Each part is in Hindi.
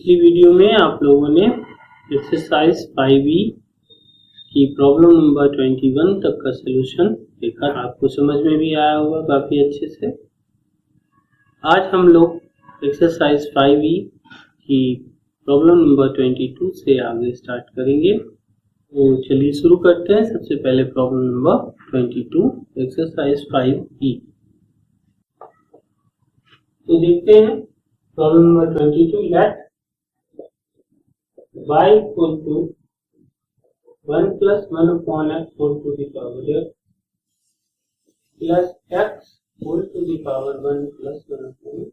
पिछली वीडियो में आप लोगों ने एक्सरसाइज 5E की प्रॉब्लम नंबर 21 तक का सलूशन देखा, आपको समझ में भी आया होगा काफी अच्छे से। आज हम लोग एक्सरसाइज 5E की प्रॉब्लम नंबर 22 से आगे स्टार्ट करेंगे। तो चलिए शुरू करते हैं। सबसे पहले प्रॉब्लम नंबर 22 एक्सरसाइज 5E। तो देखते हैं problem number 22। Let y equal to 1 plus 1 upon x whole to the power x plus x whole to the power 1 plus 1 upon x।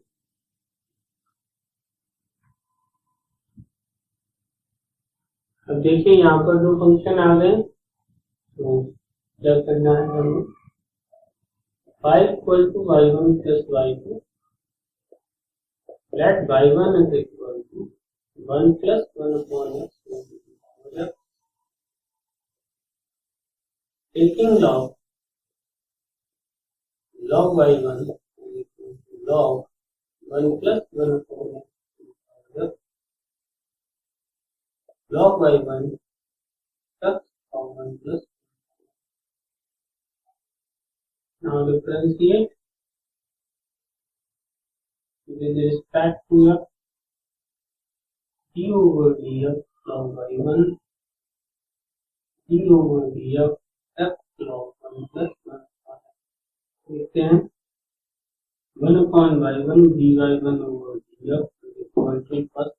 अब देखिए यहाँ पर दो फंक्शन आ गए, तो क्या करना है हमें। y equal to y1 plus y2 let y1 is equal to 1 plus 1 upon x whole to the power x, taking log y1 is equal to log 1 plus 1 upon x whole to the power x, log y1 plus log 1 plus। Now differentiate with respect to x, d over dx log y1 d over dx x log 1 plus 1। देखते हैं 1 upon y1 dy1 over dx is equal to first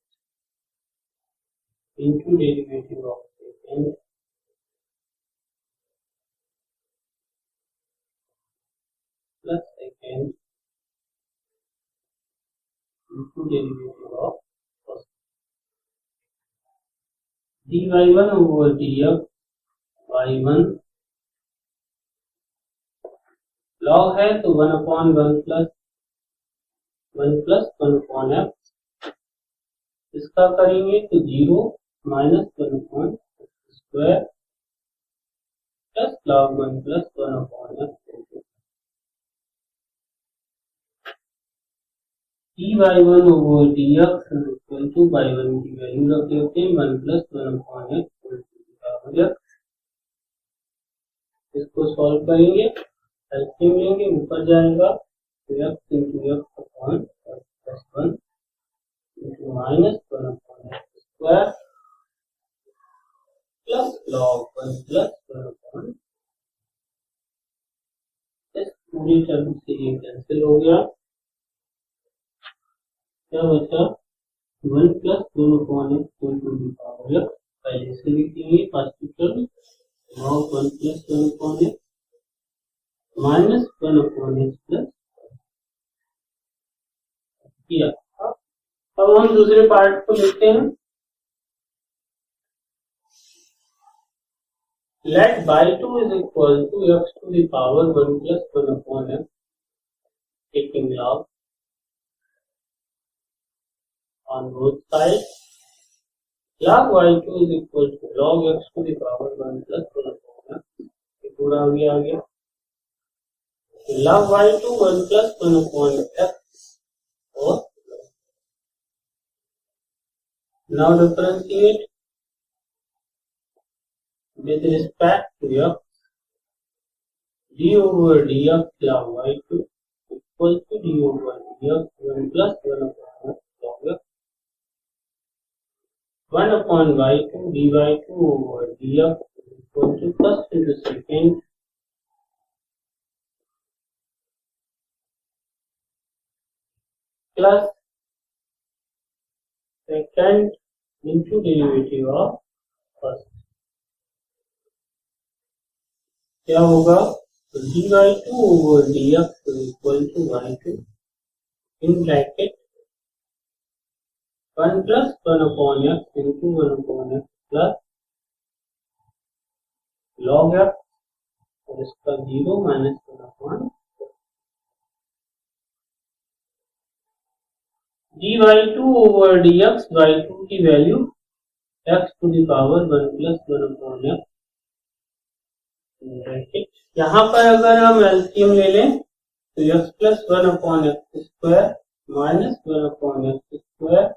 into derivative of second plus second into derivative of first, dy1 over dx y1 log है तो 1 upon 1 plus 1 upon x, इसका करेंगे तो 0 minus 1 upon x square plus log 1 plus 1 upon x, dy1 over dx is equal to y1 की वैल्यू रख लेते हैं 1 plus 1 upon x whole to the power x। इसको सॉल्व करेंगे, एलसीएम लेंगे, ऊपर जाएगा तो x into x upon x plus 1 into minus 1 upon x square plus log 1 plus 1 upon। इस पूरी टर्म से ये कैंसिल हो गया, क्या बचा 1 plus 1 upon x whole to the power x। पहले से लिखेंगे first term log 1 plus 1 upon x minus 1 upon x plus किया। अब हम दूसरे पार्ट को लिखते हैं। Let y2 is equal to x to the power 1 plus 1 upon x, taking log on both sides, log y2 is equal to log x to the power 1 plus 1 upon x, ये पूरा आ गया log y2 1 plus 1 upon x और now differentiate with respect to x, d over dx log y2 equal to d over dx 1 plus 1 upon x log x, 1 upon y2 dy2 over dx equal to first into second plus second into derivative of first। क्या होगा तो dy2 over dx equal to y2 in bracket 1 plus 1 upon x into 1 upon x plus log x और इसका 0 minus 1 upon dy2 over dx y2 की value x to the power 1 plus 1 upon x, यहाँ पर अगर हम एलसीएम ले लें तो x plus 1 upon x square minus 1 upon x square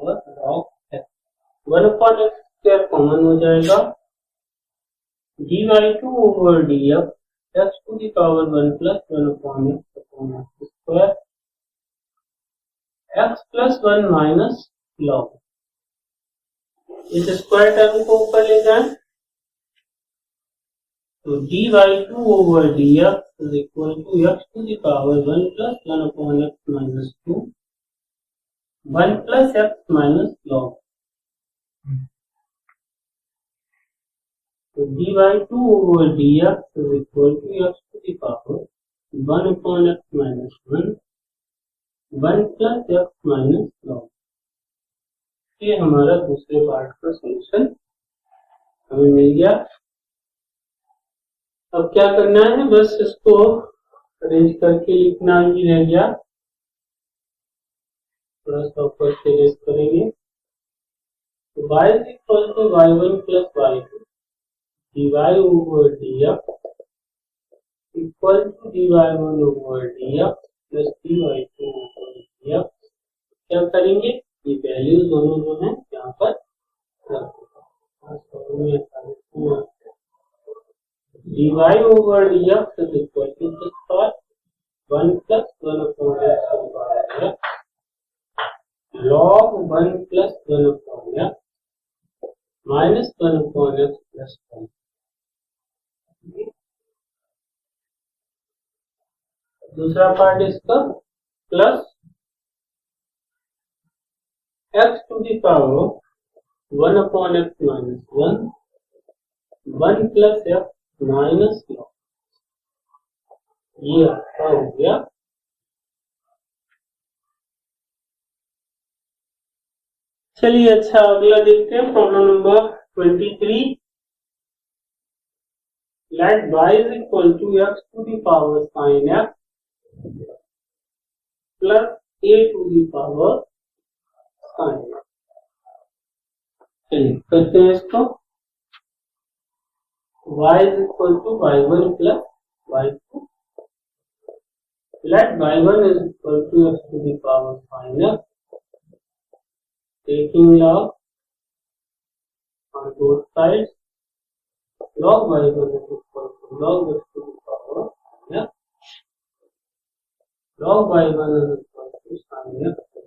और log x 1 upon x square common हो जाएगा dy 2 over dx x to the power 1 plus 1 upon x square x plus 1 minus log इस स्क्वायर टर्म को ऊपर ले जाएं तो dy 2 over dx is equal to x to the power 1 plus 1 upon x minus 2 1 plus x minus log तो dy 2 over dx is equal to x to the power 1 upon x minus 1 1 plus x minus log ये हमारा दूसरे पार्ट का सॉल्यूशन हमें मिल गया। अब क्या करना है, बस इसको अरेंज करके लिखना ही रह गया। थोड़ा सा ऊपर से रेस करेंगे तो y is equal to y1 plus y2 dy over dx equal to dy1 over dx plus dy2 over dx। क्या करेंगे, ये वैल्यूज दोनों जो है यहाँ पर dy over dx is equal to this part 1 plus 1 upon x over dx log 1 plus 1 upon x minus 1 upon x plus 1। दूसरा पार्ट इसका plus x to the power 1 upon x minus 1 1 plus x minus log ये आपका हो गया। चलिए अच्छा अगला देखते हैं problem number 23। Let y is equal to x to the power sin x plus a to the power sin x। चलिए करते हैं इसको। y is equal to y1 plus y2 let y1 is equal to x to the power sin x taking log on both sides log y1 is equal to log x to the power sin x log y1 is equal to sin x to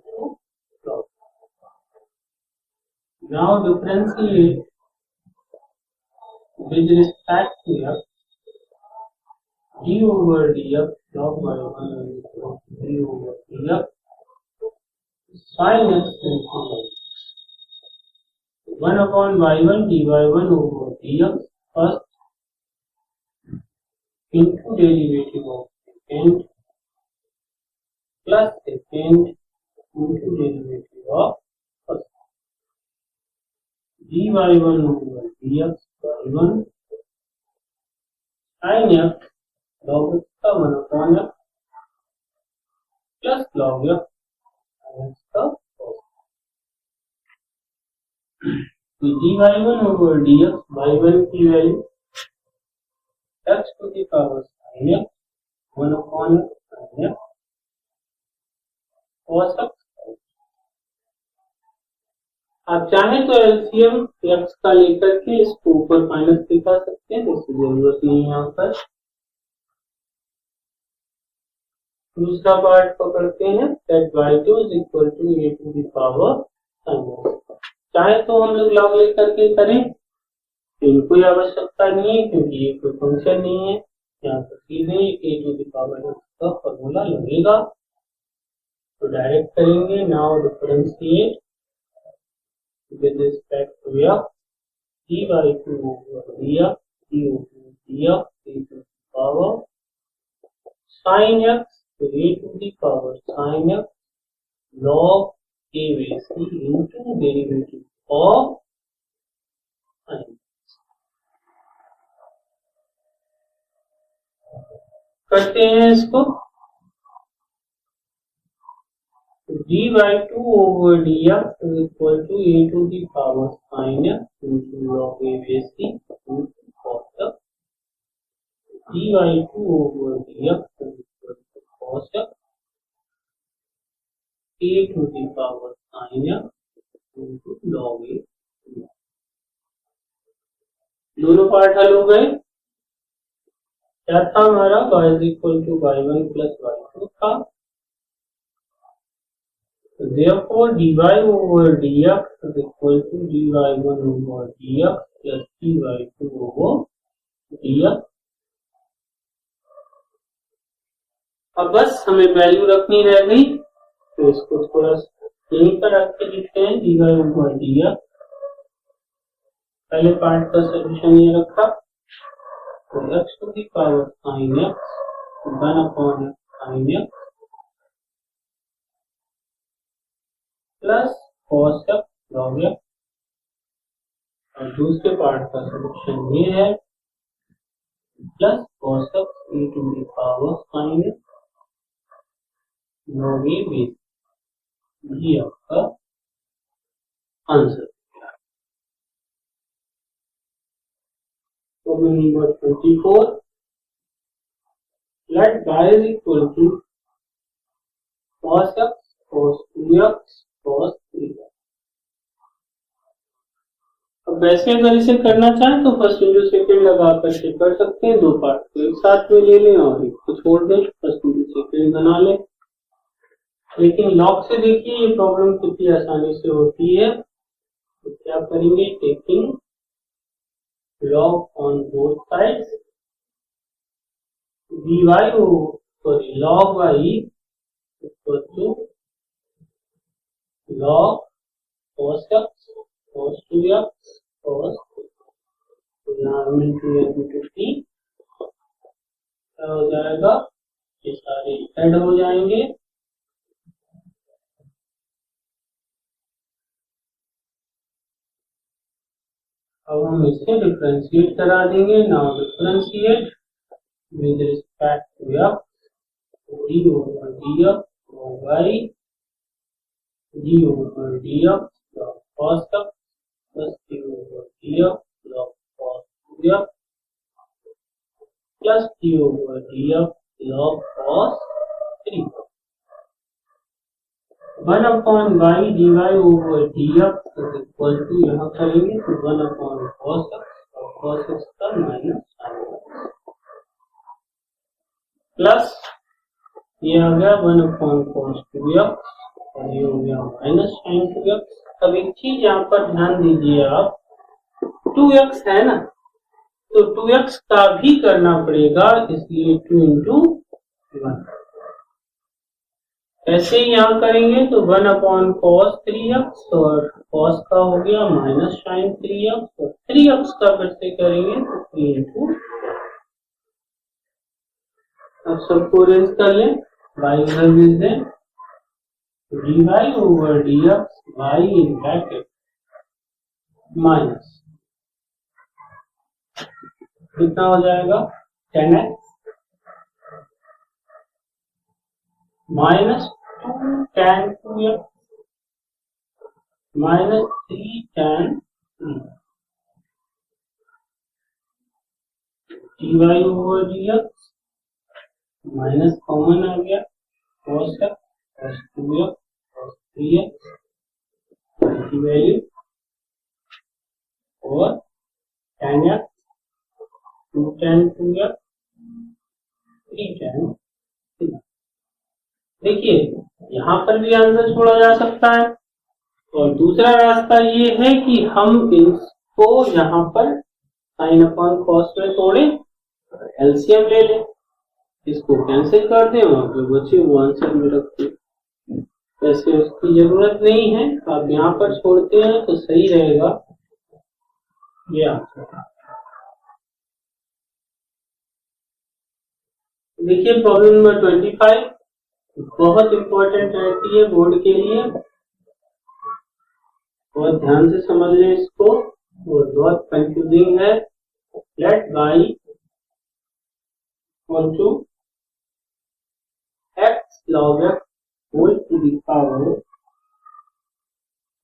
log। Now differentiate with respect to x d over dx log y1 is equal to d over dx sin x into log 1 upon y1 dy1 over dx first into derivative of second plus second into derivative of first dy1 over dx y1 sin x log x का 1 upon x plus log x sin x का तो dy1 over dx y1 की value x to the power sin x 1 upon x sin x cos x। आप चाहें तो एलसीएम x का लेकर के इसको ऊपर माइनस दिखा सकते हैं, इसकी जरूरत नहीं है यहाँ पर। दूसरा पार्ट पकड़ते हैं that y2 is equal to a to the power sin x। चाहे तो हम लोग लॉग लेकर के करें, इनको कोई आवश्यकता नहीं है क्योंकि ये कोई फंक्शन नहीं है। यहाँ पर सीधे a to the power x का फॉर्मूला लगेगा तो डायरेक्ट करेंगे। Now differentiate with respect to x dy2 over dx d over dx a to the power sin x to a to the power sin x log a base c into derivative of sin x। करते हैं इसको। dy2 over dx is equal to a to the power sin x into log a base c into cos x dy2 over dx is equal to cos x a to the power sin x दोनों पार्ट हल हो गए। क्या था हमारा y is equal to y1 plus y2 था। therefore dy over dx is equal to dy1 over dx plus dy2 over dx। अब बस हमें वैल्यू रखनी रह गई, तो इसको थोड़ा यहीं पर रख के लिखते हैं dy over dx। पहले पार्ट का सोल्यूशन ये रखा, तो x to the power sin x 1 upon sin x plus cos x log x, और दूसरे पार्ट का सोल्यूशन ये है plus cos x e to the power sin x log a base। ये आपका answer. Problem number 24. Let y is equal to cos x cos 2x cos 3x। अब वैसे अगर इसे करना चाहें तो फर्स्ट इंटू सेकेंड लगा करके कर सकते हैं। दो पार्ट को एक साथ में ले लें और एक को छोड़ दें, फर्स्ट इंटू सेकेंड बना लें। लेकिन लॉग से देखिए ये प्रॉब्लम कितनी आसानी से होती है। तो क्या करेंगे, taking log on both sides, log y equal to log cos x cos 2x cos 3। तो यहाँ t क्या हो जाएगा, ये सारे ऐड हो जाएंगे। अब हम इसे डिफरेंशिएट करा देंगे। Now differentiate with respect to x d over dx y d over dx log cos x plus d over dx log cos 2x plus d over dx log cos 3। 1 upon y dy over dx is equal to, यहाँ करेंगे तो 1 upon cos x और cos x का माइनस sin x प्लस ये आ गया 1 upon cos 2x और ये हो गया माइनस sin 2x। अब एक चीज यहाँ पर ध्यान दीजिए आप, 2x है ना, तो 2x का भी करना पड़ेगा, इसलिए 2 into 1। ऐसे ही यहाँ करेंगे तो 1 upon cos 3x और cos का हो गया माइनस sin 3x और 3x का फिर से करेंगे तो 3 into। अब सबको अरेंज कर लें, y वैल्यूज दें, dy over dx y in bracket minus कितना हो जाएगा 10x minus 2 tan 2x minus 3 tan 3 dy over dx minus common आ गया cos x cos 2x cos 3x की वैल्यू और tan x 2 tan 2x 3 tan 3। देखिए यहाँ पर भी आंसर छोड़ा जा सकता है, और दूसरा रास्ता ये है कि हम इसको यहाँ पर साइन अपॉन कॉस में तोड़े, एलसीएम ले लें, इसको कैंसिल कर दें और जो बचे वो आंसर में रख दें। वैसे उसकी जरूरत नहीं है, आप यहाँ पर छोड़ते हैं तो सही रहेगा। ये आंसर देखिए। प्रॉब्लम नंबर 25 बहुत इंपॉर्टेंट रहती है बोर्ड के लिए, बहुत ध्यान से समझ लें इसको, और बहुत कंफ्यूजिंग है। लेट y equal to x log x whole to the power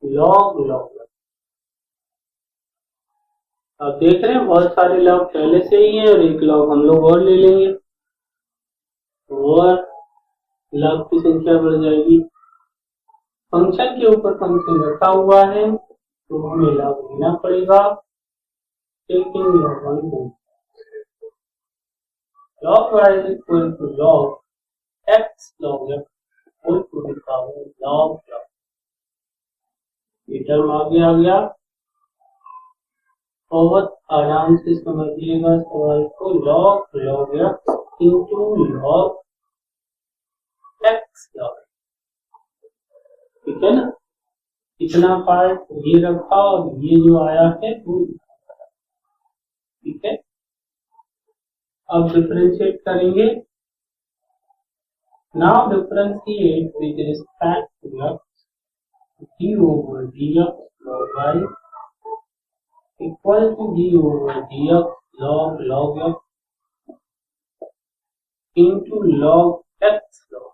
log x। आप देख रहे हैं बहुत सारे लॉग पहले से ही हैं और एक लॉग हम लोग और ले लेंगे और लॉग की संख्या बढ़ जाएगी। फंक्शन के ऊपर फंक्शन रखा हुआ है तो हमें लॉग लेना पड़ेगा। taking log 1 log y is equal to log x log x whole to the power log log, ये टर्म आगे आ गया। बहुत आराम से समझिएगा सवाल को, log log x into log x log, ठीक है ना। इतना पार्ट ये रखा और ये जो आया है वो, ठीक है। अब डिफरेंशिएट करेंगे। Now differentiate with respect to x d over dx log y equal to d over dx log log x into log x log,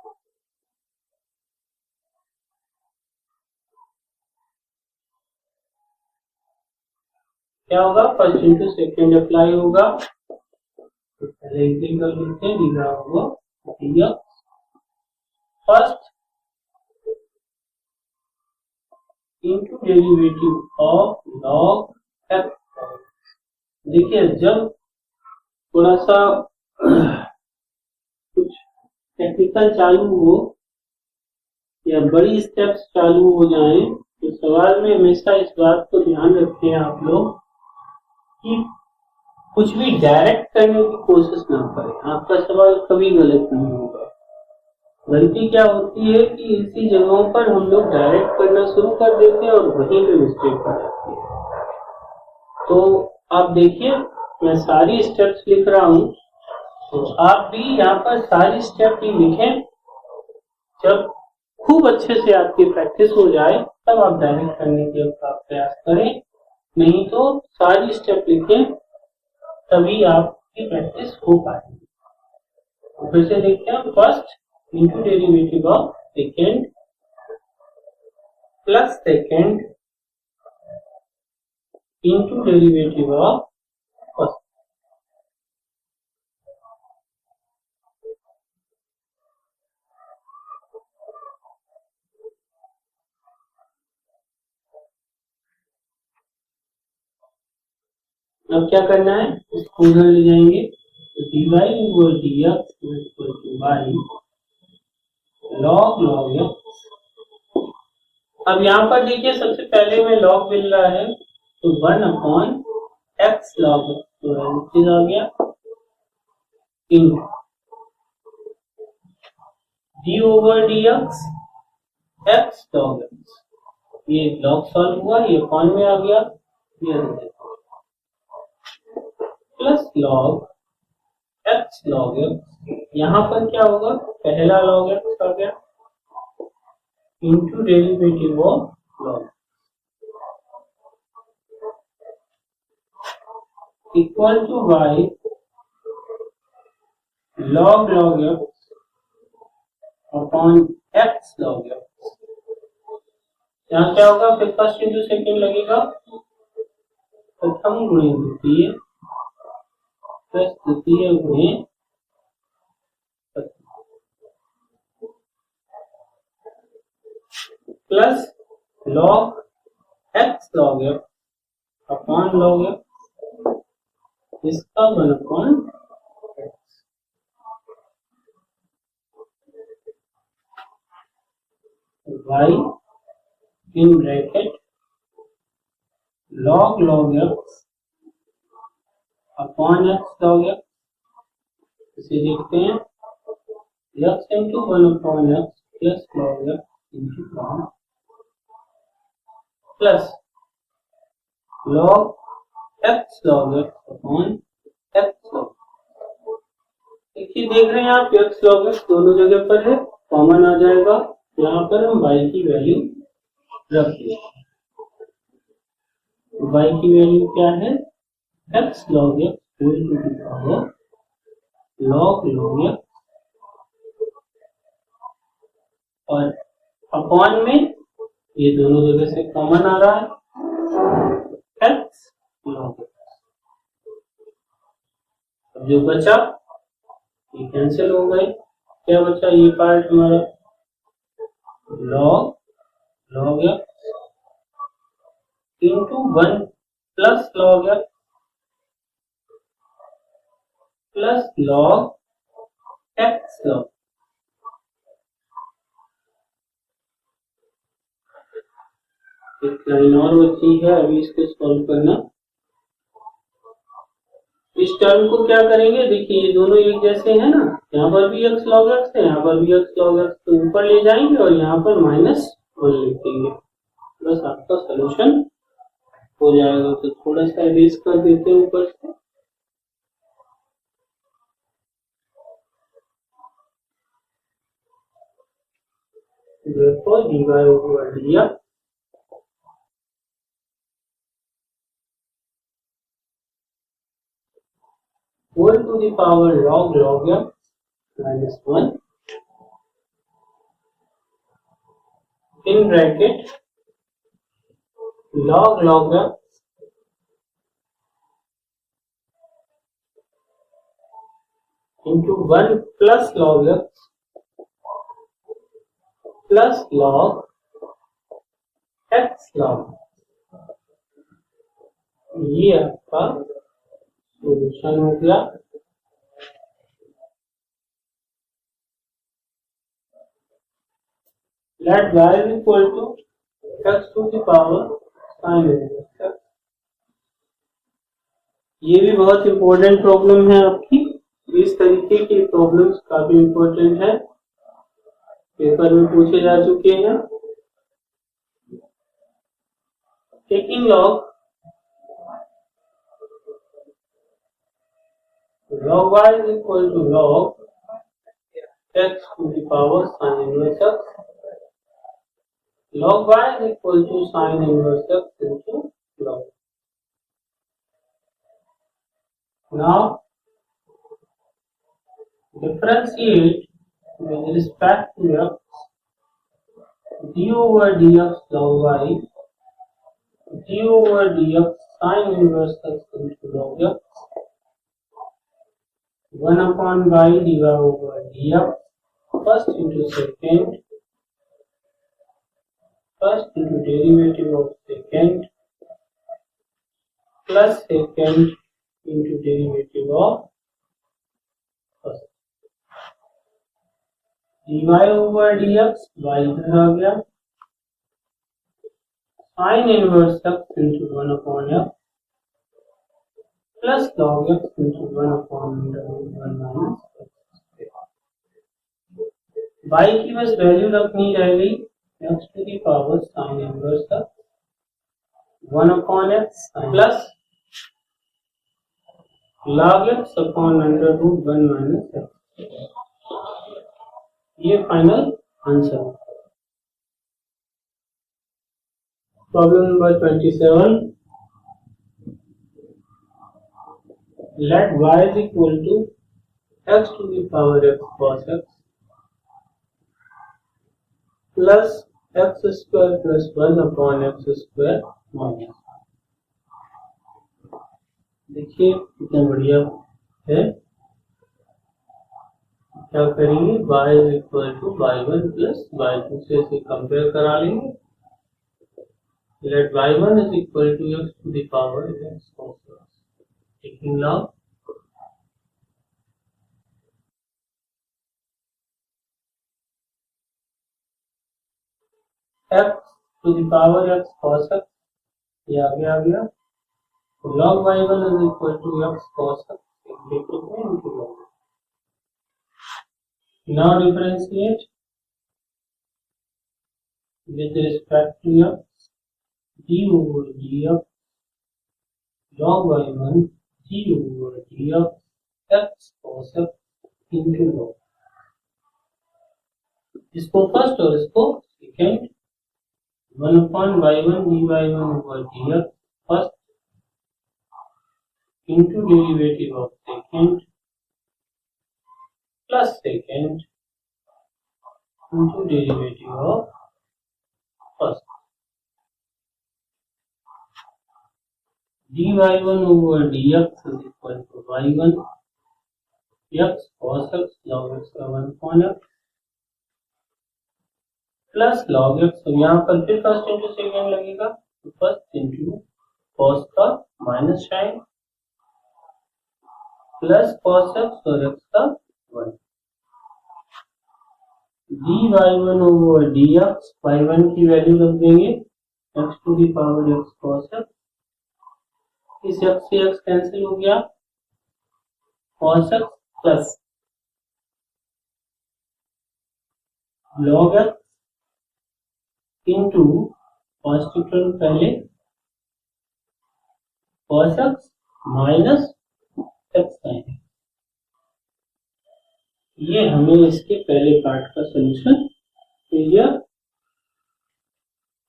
क्या होगा, फर्स्ट इंटू सेकेंड अप्लाई होगा। तो पहले इंटीग्रल लिखते हैं, दिया होगा dx first into derivative of log x. देखिए जब थोड़ा सा कुछ टेक्निकल चालू हो या बड़ी स्टेप्स चालू हो जाएं तो सवाल में हमेशा इस बात को ध्यान रखें आप लोग कि कुछ भी डायरेक्ट करने की कोशिश ना करें, आपका सवाल कभी गलत नहीं होगा। गलती क्या होती है कि इसी जगहों पर हम लोग डायरेक्ट करना शुरू कर देते हैं और वहीं पे मिस्टेक कर जाती है। तो आप देखिए मैं सारी स्टेप्स लिख रहा हूं, तो आप भी यहाँ पर सारी स्टेप ही लिखें। जब खूब अच्छे से आपकी प्रैक्टिस हो जाए तब आप डायरेक्ट करने के प्रयास करें, नहीं तो सारी स्टेप लिखें, तभी आपकी प्रैक्टिस हो पाएगी। फिर से देखते हैं, first into derivative of second plus second into derivative of first. अब क्या करना है, इसको उधर ले जाएंगे, तो dy over dx equal to y log log x। अब यहाँ पर देखिए सबसे पहले में log मिल रहा है तो 1 अपॉन x log x, तो आ गया इन d over dx x log x, ये log सॉल्व हुआ, ये अपॉन में आ गया, ये plus log x log x, यहाँ पर क्या होगा, पहला log x आ गया into derivative of log equal to y log log x upon x log x। यहाँ क्या होगा, फिर फर्स्ट इंटू सेकेंड लगेगा, प्रथम गुणे द्वितीय प्लस द्वितीय गुणे plus log x log x upon log x, इसका 1 upon x। y in bracket log log x upon x log x, इसे देखते हैं, x into 1 upon x plus log x into 1 plus log x log x upon x log। देखिए देख रहे हैं आप, x log x दोनों जगह पर है, कॉमन आ जाएगा, यहाँ पर हम y की वैल्यू रख देंगे। y की वैल्यू क्या है, x log x whole to the power log log x, और अपॉन में ये दोनों जगह से कॉमन आ रहा है x log x। अब जो बचा ये कैंसिल हो गए, क्या बचा, ये पार्ट हमारा log log x into 1 plus log x plus log x log. एक लाइन और बची है, अभी इसको सॉल्व करना। इस टर्म को क्या करेंगे, देखिए ये दोनों एक जैसे हैं ना, यहाँ पर भी x log x है, यहाँ पर भी x log x, तो ऊपर ले जाएंगे और यहाँ पर -1 लिख देंगे, बस आपका सोल्यूशन हो जाएगा। तो थोड़ा सा इरेज कर देते हैं ऊपर से। therefore dy over dx whole to the power log x minus 1 in bracket log x into 1 plus log x plus log x log। ये आपका सोल्यूशन हो गया। Let y is equal to x to the power sin x। ये भी बहुत इंपॉर्टेंट प्रॉब्लम है आपकी। इस तरीके की प्रॉब्लम्स काफी इंपॉर्टेंट है, पेपर में पूछे जा चुके हैं। Taking log y is equal to log x to the power sin inverse x, log y is equal to sin inverse x into log। Now differentiate with respect to x d over dx log y d over dx sin inverse x into log x 1 upon y dy over dx first into second, first into derivative of second plus second into derivative of first, dy over dx y इधर आ गया, sin inverse x into 1 upon x plus log x into 1 upon under root 1 minus x। y की बस वैल्यू रखनी रह गई, x to the power sin inverse x 1 upon x plus log x upon under root 1 minus x। ये final answer. Problem number 27, let y is equal to x to the power x cos x plus x square plus 1 upon x square minus। देखिए कितना बढ़िया है। क्या करेंगे, y is equal to y1 plus y2 से इसे कंपेयर करा लेंगे। let y1 is equal to x to the power x cos x, taking log x to the power x cos x, ये आगे आ गया, log y1 is equal to x cos x into log। Now differentiate with respect to x d over dx log y1 d over dx x cos x into log। इसको फर्स्ट और इसको second, 1 upon y1 dy1 over dx first into derivative of second plus second into derivative of first, dy1 over dx is equal to y1 x cos x log x का 1 upon x plus log x, तो यहाँ पर फिर फर्स्ट इंटू सेकेंड लगेगा, तो फर्स्ट इंटू कॉस का minus sine plus cos x और x का 1 dy1 ओवर dx, y1 की वैल्यू रख देंगे x to the power x cos x, इस x से x कैंसिल हो गया, cos x plus log x into positive term पहले cos x minus x sin x। ये हमें इसके पहले पार्ट का सलूशन मिल गया।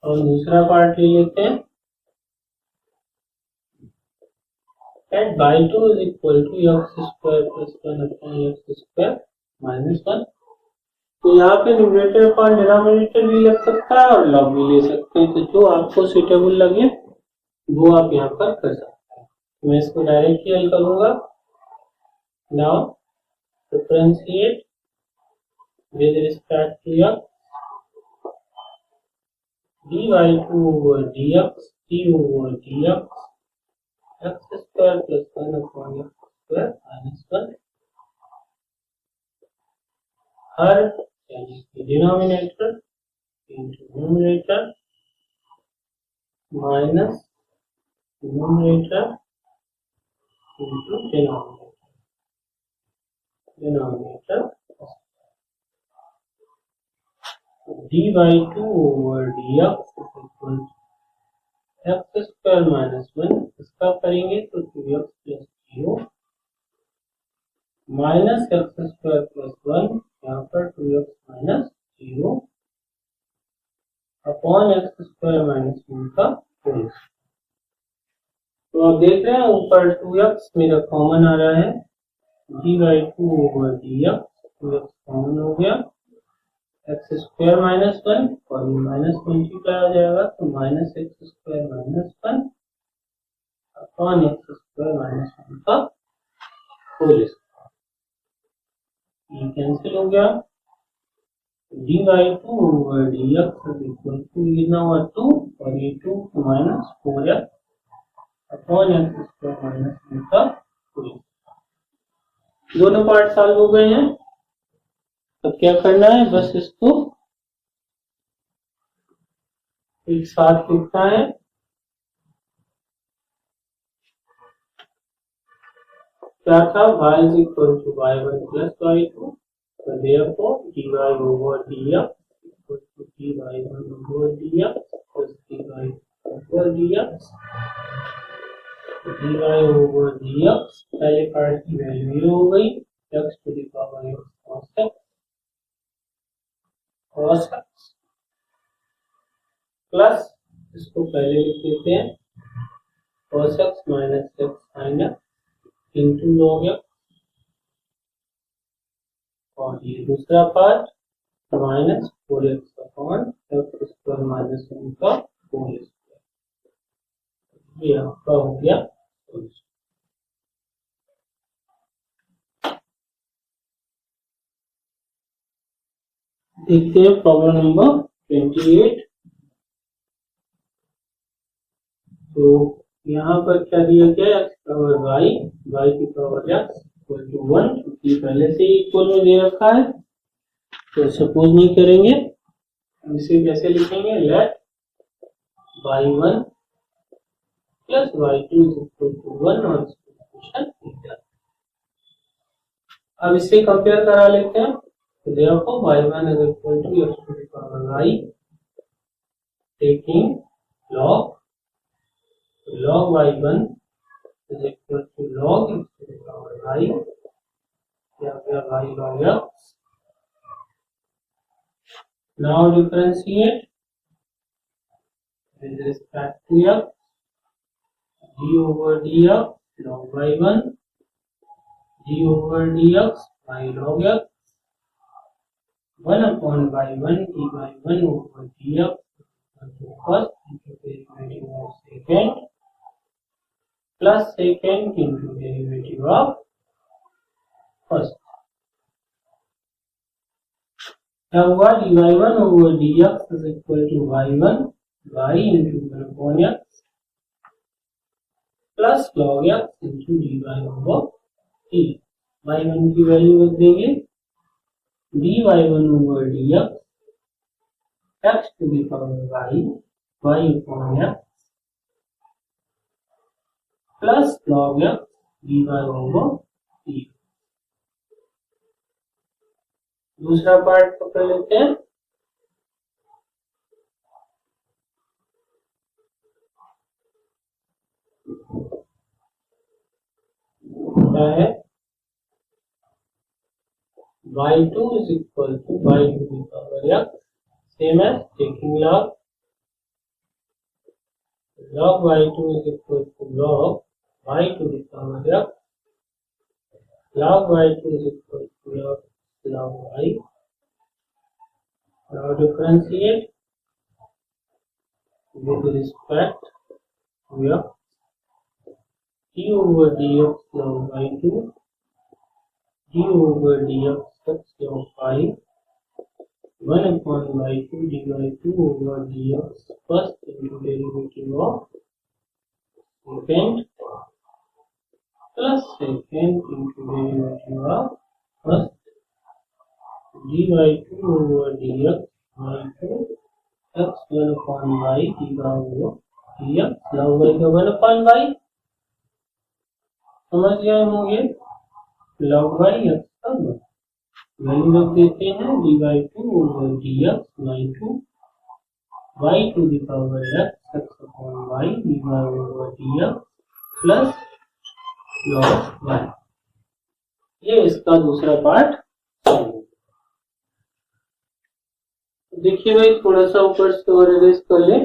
और दूसरा पार्ट ले लेते हैं। Eight by 2 is equal to x square plus 1 upon x square minus 1। तो यहाँ पे न्यूमरेटर का डिनोमिनेटर भी लग सकता है और लॉग भी ले सकते हैं, तो जो आपको सुटेबल लगे वो आप यहाँ पर कर सकते हैं। मैं इसको डायरेक्टली हल करूंगा। Now differentiate with respect to x, dy2 over dx, d over dx, x square plus 1 upon x square minus 1, हर यानी कि denominator into numerator minus numerator into denominator dy 2 over dx is equal to x square minus 1, इसका करेंगे तो 2x plus 0 minus x square plus 1, यहाँ पर 2x minus 0 upon x square minus 1 का होल। तो आप देख रहे हैं ऊपर 2x मेरा कॉमन आ रहा है, dy 2 over dx, 2x common हो गया, एक्स स्क्वायर माइनस 1 और ये माइनस मल्टीप्लाई हो जाएगा तो minus x square minus 1 upon x square minus 1 का होल स्क्वायर, ये कैंसिल हो गया। dy 2 over dx is equal to कितना हुआ 2 और ये 2 minus 4x upon x square minus 1 का होल स्क्वायर। दोनों पार्ट सॉल्व हो गए हैं। अब क्या करना है, बस इसको एक साथ लिखना है। क्या था, y is equal to y1 plus y2, so therefore dy over dx equal to dy1 over dx plus dy over dx, dy over dx पहले पार्ट की वैल्यू ये हो गई x to the power x cos x plus इसको पहले लिख देते हैं cos x minus x sin x into log x, और ये दूसरा part minus 4x upon x square minus 1 का होल स्क्वायर, ये आपका हो गया सोल्यूशन। देखते हैं प्रॉब्लम नंबर 28। तो यहाँ पर क्या दिया गया, x पावर y, y की पावर x इक्वल टू 1, क्योंकि पहले से ही इक्वल में दे रखा है तो सपोज नहीं करेंगे। इसे कैसे लिखेंगे, late y1 plus y2 equal to 1 और सॉल्यूशन लिख दें। अब इसे कंपेयर करा लेते हैं। तो therefore y1 is equal to x to the power y, taking log y1 is equal to log x to the power y, या फिर y log x। Now differentiate with respect to x, d over dx log y1, d over dx y log x, 1 upon y1 dy 1 over dx first into derivative of second plus second into derivative of first। क्या हुआ, dy1 over dx is equal to y1 y into 1 upon x plus log x into dy over t. y1 की वैल्यू रख देंगे dy1 over dx x to the power y upon x plus log x dy over d. दूसरा पार्ट पकड़ लेते हैं। क्या है y2 is equal to y to the power x, same as taking log y2 is equal to log y to the power x, log y2 is equal to log y. Now differentiate with respect to x, d over dx log y2, d over dx x log y, 1 upon y2 dy2 over dx first into derivative of second plus second into derivative of first dy2 over dx y2 x 1 upon y dy over dx log y का 1 upon y समझ गए होंगे। log y x का 1 वैल्यू रख देते हैं dy2 over dx y2 y to the power x x upon y dy over dx plus log y। ये इसका दूसरा पार्ट। देखिए भाई थोड़ा सा ऊपर से और इरेज कर ले।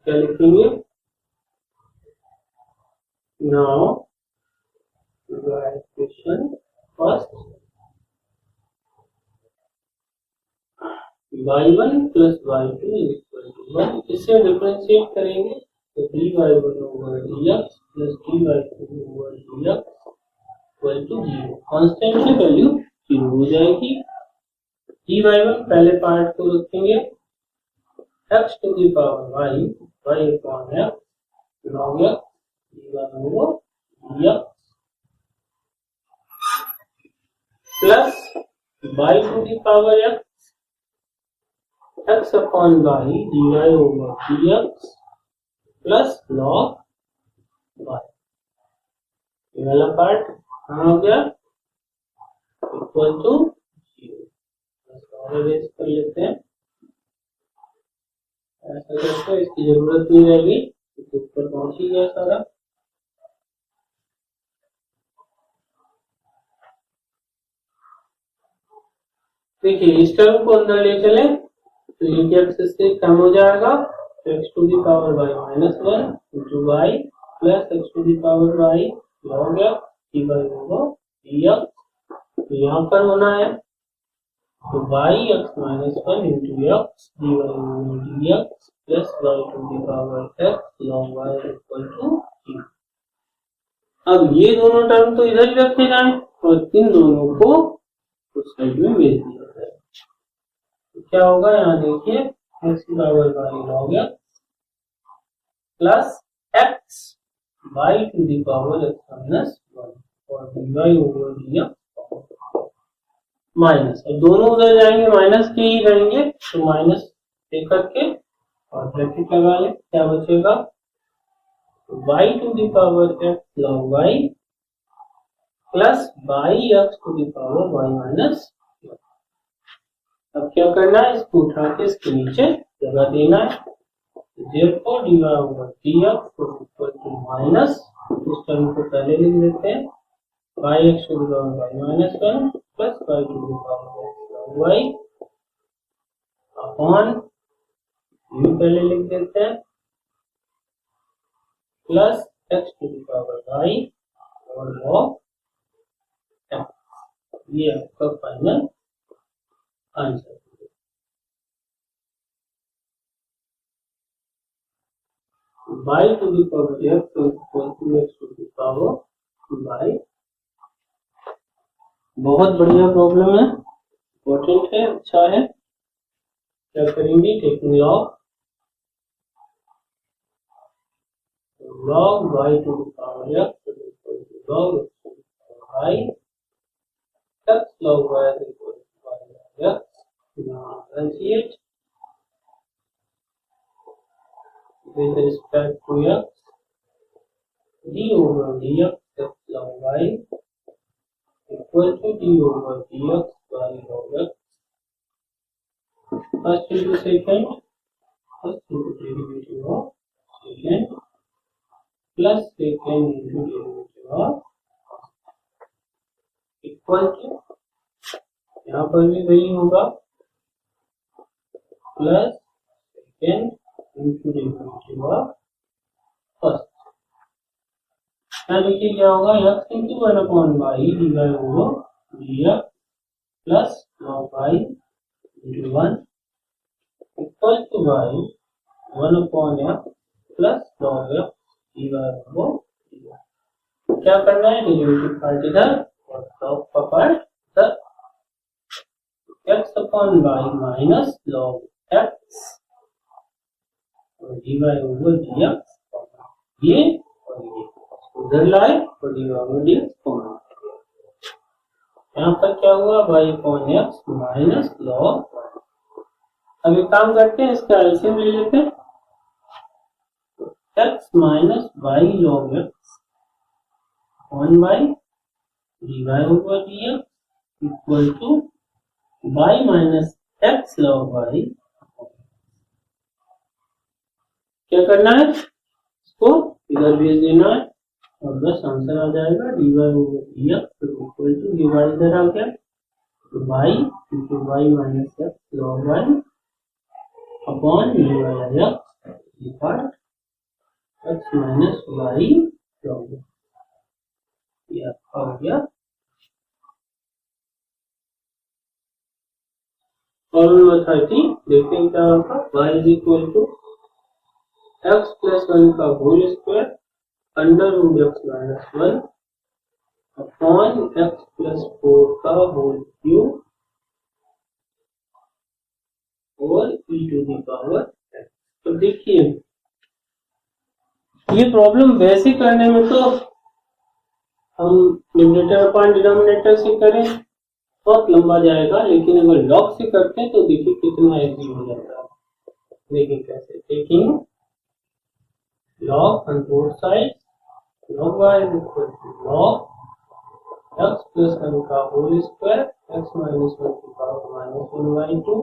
क्या लिखेंगे now question first y1 plus y2 is equal to 1। इससे डिफरेंशिएट करेंगे तो dy1 over dx plus dy2 over dx equal to 0। Constant की वैल्यू 0 हो जाएगी। dy1 पहले पार्ट को रखेंगे x to the power y upon x log x dy over dx plus y to the power x upon y dy over dx plus log y। ये वाला पार्ट कहाँ हो गया इक्वल टू 0। और इरेज कर लेते हैं। ऐसा करके इसकी जरूरत नहीं रहेगी क्योंकि ऊपर पहुंच ही गया सारा। देखिए इस टर्म को अंदर ले चले तो ये एक्स से कम हो जाएगा तो x to the power y minus 1 into y plus x to the power y log x dy over dx। तो यहाँ पर होना है तो y x minus 1 into x dy over dx plus y to the power x log y equal to 0। अब ये दोनों टर्म तो इधर ही रखे जाएं और इन दोनों को उस साइड में भेज दिया जाए। तो क्या होगा यहाँ देखिए x की power y log x plus x y to the power x minus 1 और dy over dx माइनस। अब दोनों उधर जाएंगे माइनस के ही रहेंगे तो माइनस लेकर के और ब्रैकेट लगा ले क्या बचेगा y to the power x log y plus y x to the power y minus. अब क्या करना है इसको उठा के इसके नीचे लगा देना है। therefore dy over dx is equal to minus इस टर्म को पहले लिख देते हैं yx to the power y minus 1 plus y to the power x log y upon u पहले लिख देते हैं plus x to the power y और log x। ये आपका final answer. y to the power x is equal to x to the power y। बहुत बढ़िया प्रॉब्लम है, इम्पोर्टेंट है, अच्छा है। क्या करेंगे taking log log y to the power x is equal to log x to the power y, x log y is equal to y log x. Now differentiate with respect to x, d over dx x log y equal to d over dx y log x. First into second, first into derivative of second plus second into derivative of equal to, यहाँ पर भी वही होगा, plus second into derivative of first. यहाँ देखिए क्या होगा, x इंटू 1/y dy over dx plus log y इंटू 1 equal to y 1/x plus log x dy over dx। क्या करना है, डेरिवेटिव पार्ट इधर और log का पार्ट इधर, x upon y minus log x और dy ओवर dx, ये और ये उधर लाए और dy ओवर dx कॉमन। यहाँ पर क्या हुआ, y upon x minus log। अब एक काम करते हैं, इसका एलसीएम ले लेते हैं, x minus y log x upon y dy over dx equal to y minus x log y। क्या करना है, इसको इधर भेज देना है और बस आंसर आ जाएगा, dy over dx equal to dy इधर आ गया तो y into y minus x log y upon dy x part x minus y log y। ये आपका हो गया प्रॉब्लम नंबर 30। देखते हैं क्या होगा, y is equal to x plus 1 का whole square under root x minus 1 upon x plus 4 का होल क्यूब और e to the power x। तो देखिए ये प्रॉब्लम वैसे करने में तो हम न्यूमरेटर अपॉन डिनोमिनेटर से करें बहुत लंबा जाएगा, लेकिन अगर लॉग से करते हैं तो देखिए कितना इजी हो जाता है। देखिए कैसे, taking log on both sides, log y is equal to log x plus 1 का होल स्क्वायर x माइनस 1 की पावर माइनस 1/2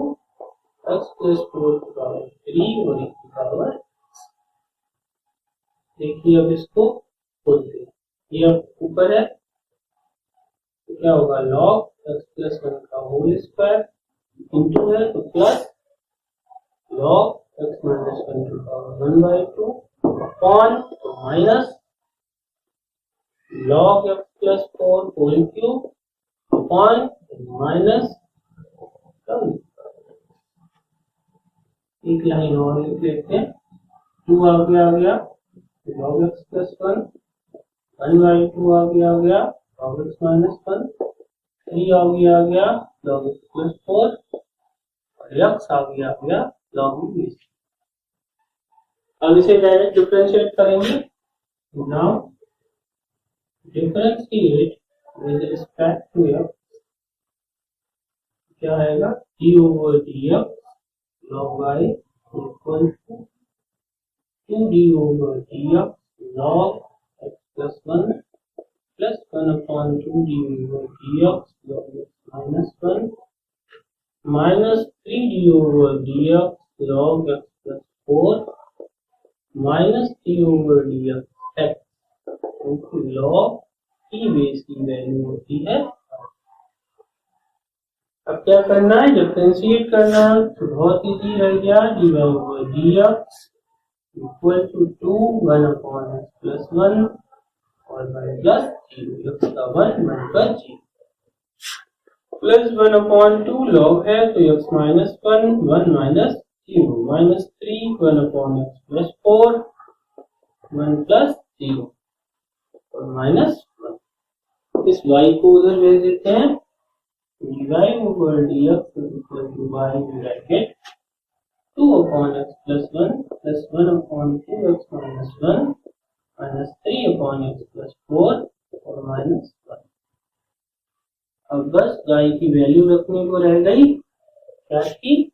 x प्लस 4 की पावर 3 और 1 की पावर। देखिए अब इसको खोलते हैं, ये अब ऊपर है तो क्या होगा, log x प्लस 1 का होल स्क्वायर इंटू है तो प्लस log x माइनस 1 की पावर 1/2 अपॉन तो minus log x plus 4 whole cube upon minus एक लाइन और लिख लेते हैं, 2 आ गया log x प्लस 1 1/2 आ गया log x माइनस 1 3 आ गया log x प्लस 4 और x आ गया log x। अब इसे डायरेक्ट डिफरेंशिएट करेंगे। Now differentiate with respect to x, क्या आएगा, d over dx log y equal to 2d over dx log x plus 1 plus 1 upon 2d over dx log x minus 1 minus 3d over dx log x plus 4 minus 3 over dx x, क्योंकि log t बेस की वैल्यू होती है। अब क्या करना है, डिफरेंशिएट करना है तो बहुत इजी रह गया, dy over dx equal to 2 1 upon x plus 1 और y प्लस 0 x का 1 बनकर 0 प्लस 1 अपॉन 2 log है तो x minus 1 1 minus 0 minus 3 1 upon x plus 4 1 plus 0 और माइनस 1। इस y को उधर भेज देते हैं, dy over dx equal to y bracket 2 upon x plus 1 plus 1 upon 2 x minus 1 -3/x+4 और -1। अब बस y की वैल्यू रखने को रह गई क्या की,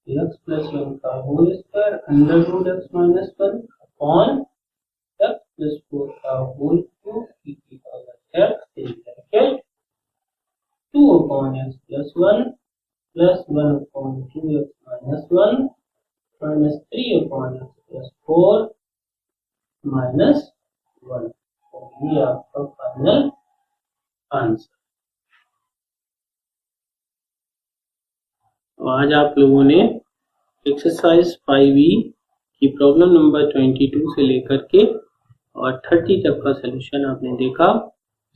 x+1 का whole square √x-1 upon x+4 का होल क्यूब e की power x in bracket 2/x+1 +1/2x-1 -3/x+4 -1। और ये आपका फाइनल आंसर। तो आज आप लोगों ने एक्सरसाइज 5E की प्रॉब्लम नंबर 22 से लेकर के और 30 तक का सलूशन आपने देखा।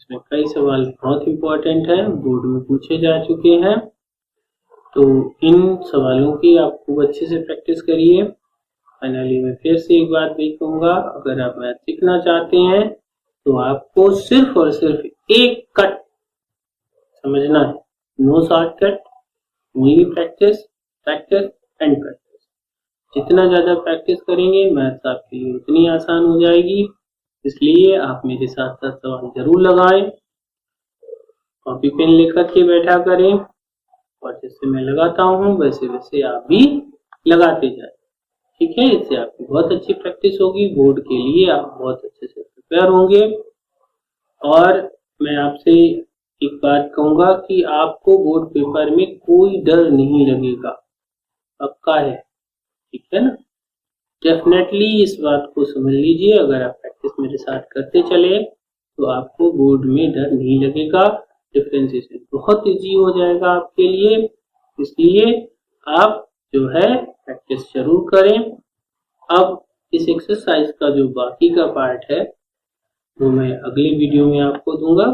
इसमें कई सवाल बहुत इंपॉर्टेंट हैं, बोर्ड में पूछे जा चुके हैं। तो इन सवालों की आप खूब अच्छे से प्रैक्टिस करिए। फाइनली मैं फिर से एक बात भी कहूँगा, अगर आप मैथ सीखना चाहते हैं तो आपको सिर्फ और सिर्फ एक कट समझना है, no shortcut, only practice practice and practice. जितना ज्यादा प्रैक्टिस करेंगे मैथ्स आपके लिए उतनी आसान हो जाएगी। इसलिए आप मेरे साथ साथ सवाल जरूर लगाएं, कॉपी पेन लेकर के बैठा करें और जैसे मैं लगाता हूँ वैसे वैसे आप भी लगाते जाए। ठीक है, इससे आपकी बहुत अच्छी प्रैक्टिस होगी, बोर्ड के लिए आप बहुत अच्छे से प्रिपेयर होंगे। और मैं आपसे एक बात कहूंगा कि आपको बोर्ड पेपर में कोई डर नहीं लगेगा, पक्का है, ठीक है ना। डेफिनेटली इस बात को समझ लीजिए, अगर आप प्रैक्टिस मेरे साथ करते चले तो आपको बोर्ड में डर नहीं लगेगा, डिफरेंशिएशन बहुत इजी हो जाएगा आपके लिए। इसलिए आप जो है प्रैक्टिस जरूर करें। अब इस एक्सरसाइज का जो बाकी का पार्ट है वो मैं अगले वीडियो में आपको दूंगा।